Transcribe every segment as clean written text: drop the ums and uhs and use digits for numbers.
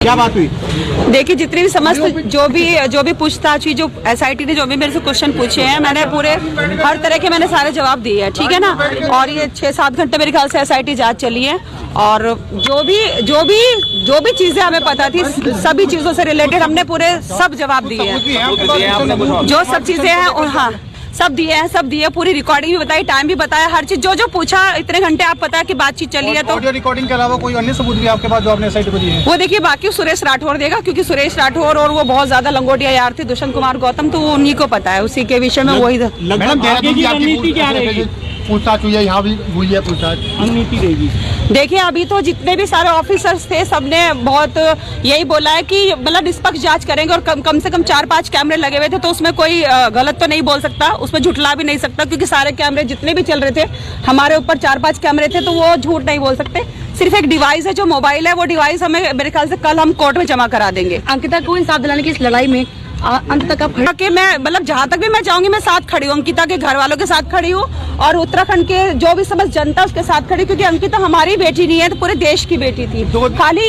क्या बात हुई? देखिए, जितनी भी समस्त जो भी पूछताछ हुई, जो एसआईटी ने जो भी मेरे से क्वेश्चन पूछे हैं, मैंने पूरे हर तरह के मैंने सारे जवाब दिए हैं, ठीक है ना। और ये 6-7 घंटे मेरे ख्याल से एसआईटी जांच चली है और जो भी चीजें हमें पता थी, सभी चीजों से रिलेटेड हमने पूरे सब जवाब दिए हैं। जो सब चीजें हैं और हाँ सब दिए, पूरी रिकॉर्डिंग भी बताई, टाइम भी बताया, हर चीज जो पूछा। इतने घंटे आप पता है कि बातचीत चली है। तो ऑडियो रिकॉर्डिंग के अलावा कोई अन्य सबूत भी आपके पास जो आपने एसआईटी को दिए हैं? वो देखिए, बाकी सुरेश राठौर देगा, क्योंकि सुरेश राठौर और वो बहुत ज्यादा लंगोटिया यार थे, दुष्यंत कुमार गौतम, तो वो उन्हीं को पता है, उसी के विषय में वही। मैडम, आगे की रणनीति क्या रहेगी? पूछताछ हुई है, यहाँ भी हुई है पूछताछ, रणनीति रहेगी। देखिए, अभी तो जितने भी सारे ऑफिसर्स थे, सबने बहुत यही बोला है कि मतलब निष्पक्ष जांच करेंगे और कम से कम 4-5 कैमरे लगे हुए थे, तो उसमें कोई गलत तो नहीं बोल सकता, उसमें झुठला भी नहीं सकता, क्योंकि सारे कैमरे जितने भी चल रहे थे, हमारे ऊपर 4-5 कैमरे थे, तो वो झूठ नहीं बोल सकते। सिर्फ एक डिवाइस है, जो मोबाइल है, वो डिवाइस हमें मेरे ख्याल से कल हम कोर्ट में जमा करा देंगे। अंकिता को इंसाफ दिलाने की इस लड़ाई में अंत तक आप कि मैं मतलब जहाँ तक भी मैं चाहूंगी, मैं साथ खड़ी हूँ, अंकिता के घर वालों के साथ खड़ी हूँ और उत्तराखंड के जो भी समस्त जनता उसके साथ खड़ी, क्योंकि अंकिता हमारी बेटी नहीं है, तो पूरे देश की बेटी थी। खाली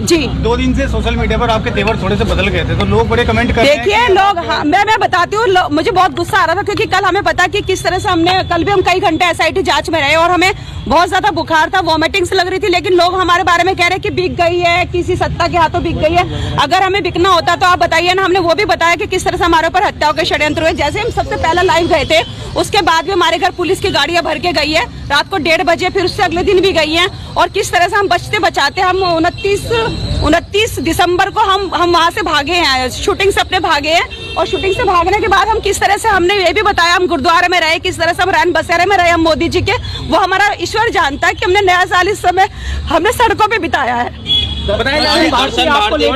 जी 2 दिन से सोशल मीडिया पर आपके तेवर थोड़े से बदल गए थे, तो लोग बड़े कमेंट कर रहे हैं। देखिए लोग, हाँ, मैं बताती हूँ, मुझे बहुत गुस्सा आ रहा था, क्योंकि कल हमें पता कि किस तरह से हमने कल भी हम कई घंटे एसआईटी जांच में रहे और हमें बहुत ज्यादा बुखार था, वॉमिटिंग से लग रही थी, लेकिन लोग हमारे बारे में कह रहे हैं कि बिक गई है, किसी सत्ता के हाथों बिक गई है। अगर हमें बिकना होता तो आप बताइए ना। हमने वो भी बताया कि किस तरह से हमारे ऊपर हत्याओं के षड्यंत्र हुए। जैसे हम सबसे पहला लाइव गए थे, उसके बाद भी हमारे घर पुलिस की गाड़ियां भर के गई है, रात को 1:30 बजे, फिर उससे अगले दिन भी गई है। और किस तरह से हम बचते बचाते हम 29 दिसंबर को हम वहां से भागे हैं, शूटिंग से अपने भागे हैं। और शूटिंग से भागने के बाद हम किस तरह से, हमने ये भी बताया, हम गुरुद्वारे में रहे, किस तरह से हम रैन बसेरे में रहे, हम मोदी जी के, वो हमारा ईश्वर जानता है कि हमने नया साल इस समय हमने सड़कों पे बिताया है।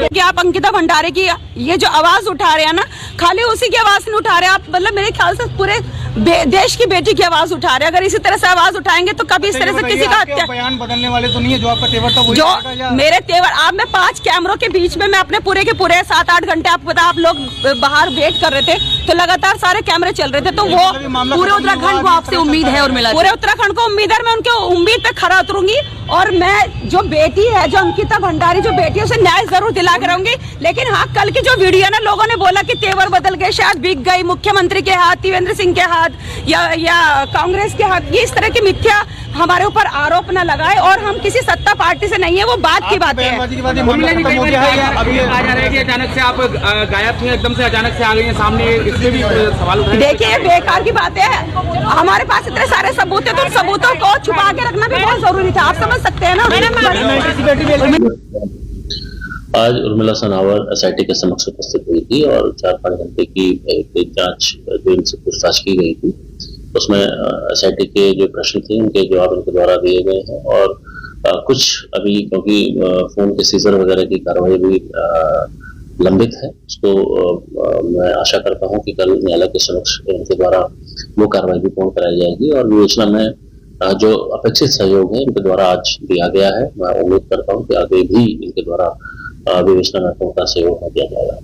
कि आप अंकिता भंडारे की ये जो आवाज उठा रहे हैं ना, खाली उसी की आवाज नहीं उठा रहे आप, मतलब मेरे ख्याल से पूरे देश की बेटी की आवाज उठा रहे हैं। अगर इसी तरह से आवाज उठाएंगे तो कभी इस तरह से किसी का हत्या, बयान बदलने वाले तो नहीं है, जो आपका तेवर था वही जो मेरे तेवर, आप में 5 कैमरों के बीच में मैं अपने पूरे के पूरे 7-8 घंटे, आपको पता, आप लोग बाहर वेट कर रहे थे, तो लगातार सारे कैमरे चल रहे थे, तो वो पूरे उत्तराखंड को आपसे उम्मीद है और मिला, पूरे उत्तराखंड को उम्मीद है, मैं उनके उम्मीद पे खरा उतरूंगी और मैं जो बेटी है, जो अंकिता भंडारी जो बेटी है, उसे न्याय जरूर दिला कर रहूंगी। लेकिन हाँ, कल की जो वीडियो ना, लोगों ने बोला कि तेवर बदल गए, शायद बिक गई, मुख्यमंत्री के हाथ, त्रिवेंद्र सिंह के हाथ या कांग्रेस के हाथ, ये इस तरह की मिथ्या हमारे ऊपर आरोप न लगाए। और हम किसी सत्ता पार्टी से नहीं है, वो बात की बात है। अचानक से आप गायब थे, एकदम से अचानक से आ गई हैं सामने, इसलिए भी सवाल उठाए। देखिए, बेकार की बात है, हमारे पास इतने सारे सबूत है, तो उन सबूतों को छुपा के रखना भी बहुत जरूरी था, आप समझ सकते हैं ना। आज उर्मिला सनावर एसआईटी के समक्ष उपस्थित हुई थी और 4-5 घंटे की एक जांच जो इनसे पूछताछ की गई थी, उसमें एसआईटी के जो प्रश्न थे उनके जवाब इनके द्वारा दिए गए हैं। और कुछ अभी क्योंकि फोन के सीजर वगैरह की कार्रवाई भी लंबित है, उसको मैं आशा करता हूं कि कल न्यायालय के समक्ष इनके द्वारा वो कार्रवाई भी पूर्ण कराई जाएगी और विवेचना में जो अपेक्षित सहयोग है इनके द्वारा आज दिया गया है। मैं उम्मीद करता हूँ कि आगे भी इनके द्वारा विवेचना में पूर्ण सहयोग दिया जाएगा।